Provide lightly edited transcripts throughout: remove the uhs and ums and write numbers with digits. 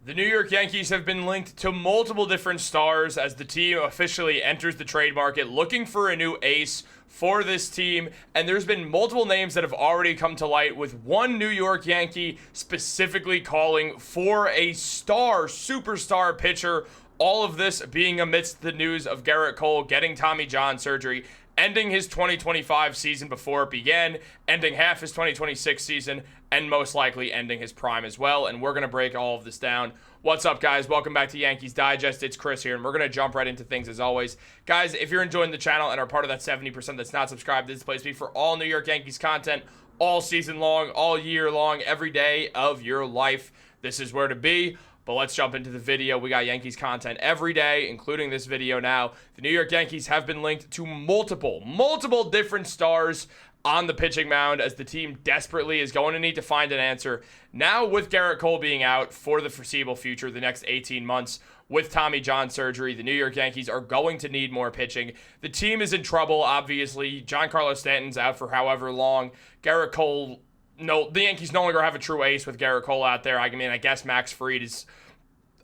The New York Yankees have been linked to multiple different stars as the team officially enters the trade market looking for a new ace for this team, and there's been multiple names that have already come to light, with one New York Yankee specifically calling for a superstar pitcher. All of this being amidst the news of Gerrit Cole getting Tommy John surgery, ending his 2025 season before it began, ending half his 2026 season, and most likely ending his prime as well. And we're going to break all of this down. What's up, guys? Welcome back to Yankees Digest. It's Chris here, and we're going to jump right into things as always. Guys, if you're enjoying the channel and are part of that 70% that's not subscribed, this place be for all New York Yankees content all season long, all year long, every day of your life. This is where to be. But let's jump into the video. We got Yankees content every day, including this video now. The New York Yankees have been linked to multiple different stars on the pitching mound, as the team desperately is going to need to find an answer. Now, with Gerrit Cole being out for the foreseeable future, the next 18 months, with Tommy John surgery, the New York Yankees are going to need more pitching. The team is in trouble, obviously. Giancarlo Stanton's out for however long. Gerrit Cole... No, the Yankees no longer have a true ace with Gerrit Cole out there. I mean, I guess Max Fried is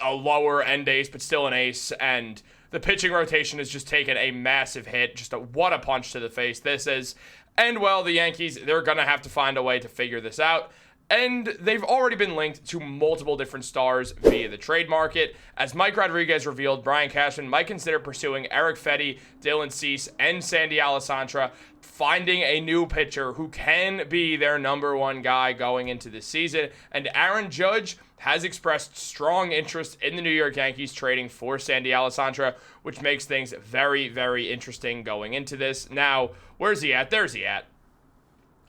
a lower end ace, but still an ace. And the pitching rotation has just taken a massive hit. What a punch to the face this is. And, well, the Yankees, they're going to have to find a way to figure this out. And they've already been linked to multiple different stars via the trade market. As Mike Rodriguez revealed, Brian Cashman might consider pursuing Erick Fedde, Dylan Cease, and Sandy Alcantara, finding a new pitcher who can be their number one guy going into this season. And Aaron Judge has expressed strong interest in the New York Yankees trading for Sandy Alcantara, which makes things very, very interesting going into this. Now, where's he at? There's he at.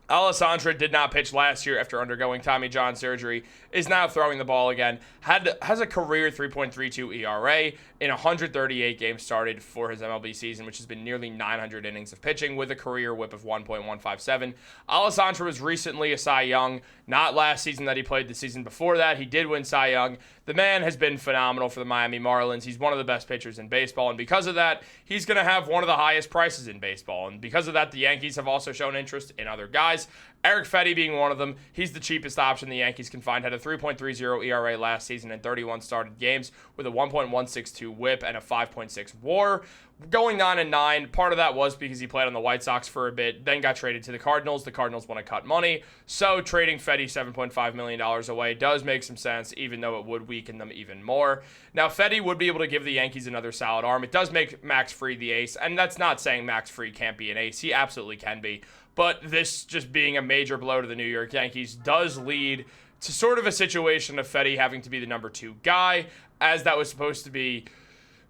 Alcantara did not pitch last year after undergoing Tommy John surgery, is now throwing the ball again, has a career 3.32 ERA in 138 games started for his MLB season, which has been nearly 900 innings of pitching with a career whip of 1.157. Alcantara was recently a Cy Young, not last season that he played, the season before that. He did win Cy Young. The man has been phenomenal for the Miami Marlins. He's one of the best pitchers in baseball, and because of that, he's going to have one of the highest prices in baseball. And because of that, the Yankees have also shown interest in other guys. Erick Fedde being one of them. He's the cheapest option the Yankees can find. Had a 3.30 ERA last season in 31 started games with a 1.162 whip and a 5.6 WAR. Going 9-9, part of that was because he played on the White Sox for a bit, then got traded to the Cardinals. The Cardinals want to cut money, so trading Fedde $7.5 million away does make some sense, even though it would weaken them even more. Now, Fedde would be able to give the Yankees another solid arm. It does make Max Fried the ace, and that's not saying Max Fried can't be an ace. He absolutely can be, but this just being a major blow to the New York Yankees does lead to sort of a situation of Fedde having to be the number two guy, as that was supposed to be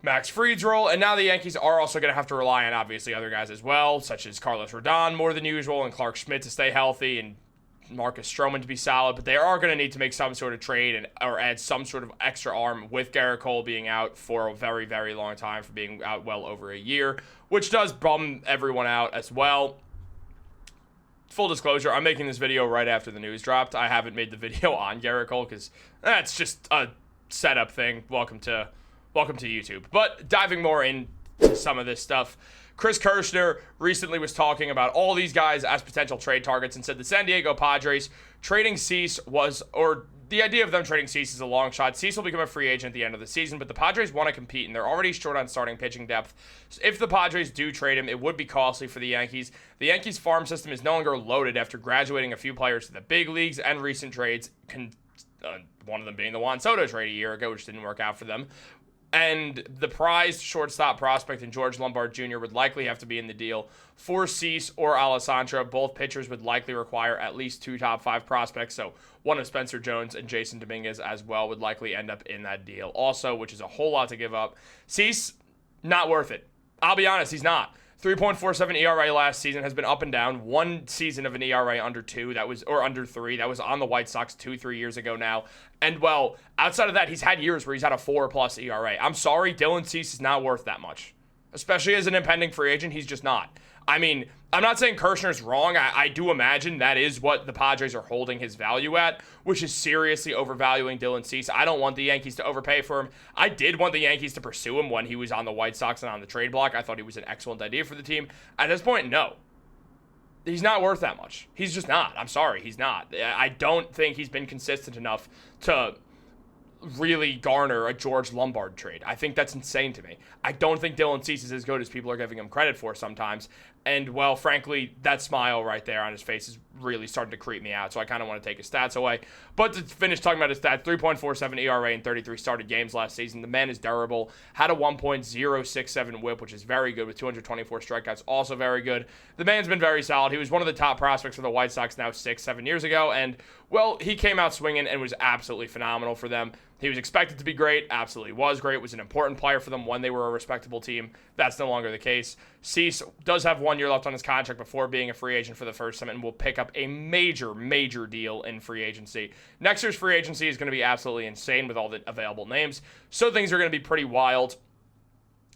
Max Fried's role, and now the Yankees are also going to have to rely on, obviously, other guys as well, such as Carlos Rodon more than usual, and Clark Schmidt to stay healthy, and Marcus Stroman to be solid, but they are going to need to make some sort of trade or add some sort of extra arm, with Gerrit Cole being out for a very, very long time, for being out well over a year, which does bum everyone out as well. Full disclosure, I'm making this video right after the news dropped. I haven't made the video on Gerrit Cole because that's just a setup thing. Welcome to YouTube. But diving more into some of this stuff, Chris Kirschner recently was talking about all these guys as potential trade targets and said the San Diego Padres trading Cease the idea of them trading Cease is a long shot. Cease will become a free agent at the end of the season, but the Padres want to compete, and they're already short on starting pitching depth. So if the Padres do trade him, it would be costly for the Yankees. The Yankees farm system is no longer loaded after graduating a few players to the big leagues, and recent trades, one of them being the Juan Soto trade a year ago, which didn't work out for them. And the prized shortstop prospect in George Lombard Jr. would likely have to be in the deal for Cease or Alcantara. Both pitchers would likely require at least two top five prospects, so one of Spencer Jones and Jason Dominguez as well would likely end up in that deal also, which is a whole lot to give up. Cease, not worth it. I'll be honest, he's not. 3.47 ERA last season, has been up and down. One season of an ERA under 3, that was on the White Sox 2-3 years ago now. And, well, outside of that, he's had years where he's had a 4+ ERA. I'm sorry, Dylan Cease is not worth that much. Especially as an impending free agent, he's just not. I mean, I'm not saying Kirshner's wrong. I do imagine that is what the Padres are holding his value at, which is seriously overvaluing Dylan Cease. I don't want the Yankees to overpay for him. I did want the Yankees to pursue him when he was on the White Sox and on the trade block. I thought he was an excellent idea for the team. At this point, no. He's not worth that much. He's just not. I'm sorry, he's not. I don't think he's been consistent enough to really garner a George Lombard trade. I think that's insane to me. I don't think Dylan Cease is as good as people are giving him credit for sometimes. And, well, frankly, that smile right there on his face is really starting to creep me out, so I kind of want to take his stats away. But to finish talking about his stats, 3.47 ERA in 33 started games last season. The man is durable. Had a 1.067 whip, which is very good, with 224 strikeouts, also very good. The man's been very solid. He was one of the top prospects for the White Sox now 6-7 years ago, and, well, he came out swinging and was absolutely phenomenal for them. He was expected to be great, absolutely was great, was an important player for them when they were a respectable team. That's no longer the case. Cease does have 1 year left on his contract before being a free agent for the first time and will pick up a major deal in free agency. Next year's free agency is going to be absolutely insane with all the available names, so things are going to be pretty wild.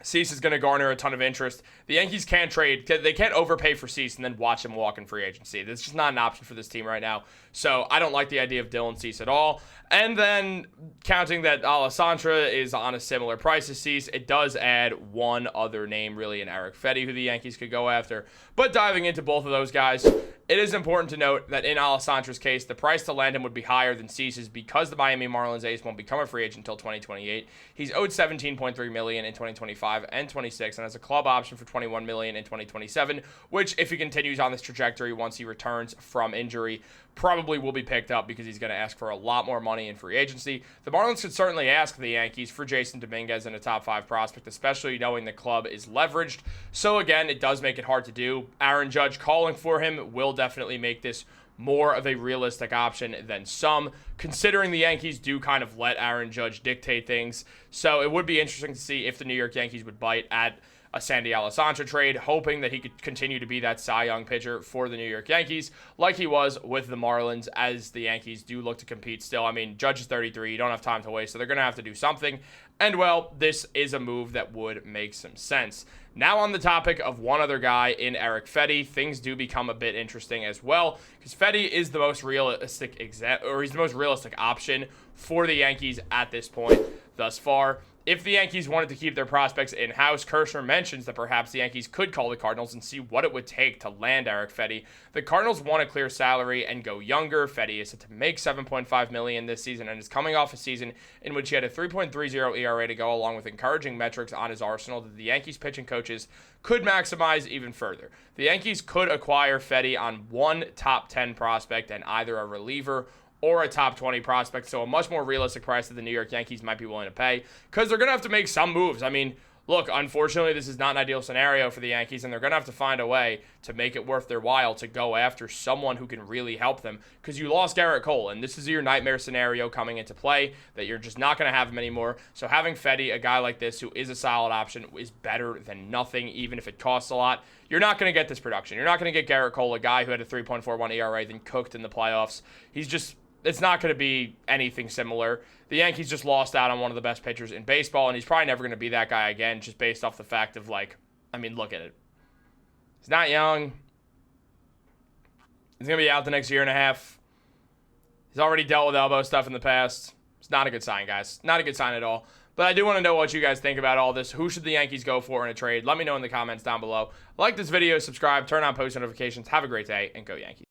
Cease is going to garner a ton of interest. The Yankees can't trade. They can't overpay for Cease and then watch him walk in free agency. That's just not an option for this team right now. So I don't like the idea of Dylan Cease at all. And then counting that Alcantara is on a similar price as Cease, it does add one other name really in Erick Fedde who the Yankees could go after. But diving into both of those guys, it is important to note that in Alcantara's case, the price to land him would be higher than Cease's because the Miami Marlins ace won't become a free agent until 2028. He's owed $17.3 million in 2025 and 26, and has a club option for $21 million in 2027, which, if he continues on this trajectory once he returns from injury, probably will be picked up because he's going to ask for a lot more money in free agency. The Marlins could certainly ask the Yankees for Jason Dominguez and a top 5 prospect, especially knowing the club is leveraged. So again, it does make it hard to do. Aaron Judge calling for him will definitely make this more of a realistic option than some, considering the Yankees do kind of let Aaron Judge dictate things. So it would be interesting to see if the New York Yankees would bite at a Sandy Alcantara trade, hoping that he could continue to be that Cy Young pitcher for the New York Yankees, like he was with the Marlins, as the Yankees do look to compete still. I mean, Judge is 33, you don't have time to waste, so they're going to have to do something. And, well, this is a move that would make some sense. Now on the topic of one other guy in Erick Fedde, things do become a bit interesting as well, because Fedde is the most realistic he's the most realistic option for the Yankees at this point thus far. If the Yankees wanted to keep their prospects in-house, Kirshner mentions that perhaps the Yankees could call the Cardinals and see what it would take to land Erick Fedde. The Cardinals want a clear salary and go younger. Fedde is set to make $7.5 million this season and is coming off a season in which he had a 3.30 ERA to go, along with encouraging metrics on his arsenal that the Yankees pitching coaches could maximize even further. The Yankees could acquire Fedde on one top 10 prospect and either a reliever or a top 20 prospect, so a much more realistic price that the New York Yankees might be willing to pay, because they're going to have to make some moves. I mean, look, unfortunately, this is not an ideal scenario for the Yankees, and they're going to have to find a way to make it worth their while to go after someone who can really help them, because you lost Gerrit Cole, and this is your nightmare scenario coming into play, that you're just not going to have him anymore. So having Fedde, a guy like this who is a solid option, is better than nothing, even if it costs a lot. You're not going to get this production. You're not going to get Gerrit Cole, a guy who had a 3.41 ERA, then cooked in the playoffs. It's not going to be anything similar. The Yankees just lost out on one of the best pitchers in baseball, and he's probably never going to be that guy again, just based off the fact of, look at it. He's not young. He's going to be out the next year and a half. He's already dealt with elbow stuff in the past. It's not a good sign, guys. Not a good sign at all. But I do want to know what you guys think about all this. Who should the Yankees go for in a trade? Let me know in the comments down below. Like this video, subscribe, turn on post notifications. Have a great day, and go Yankees.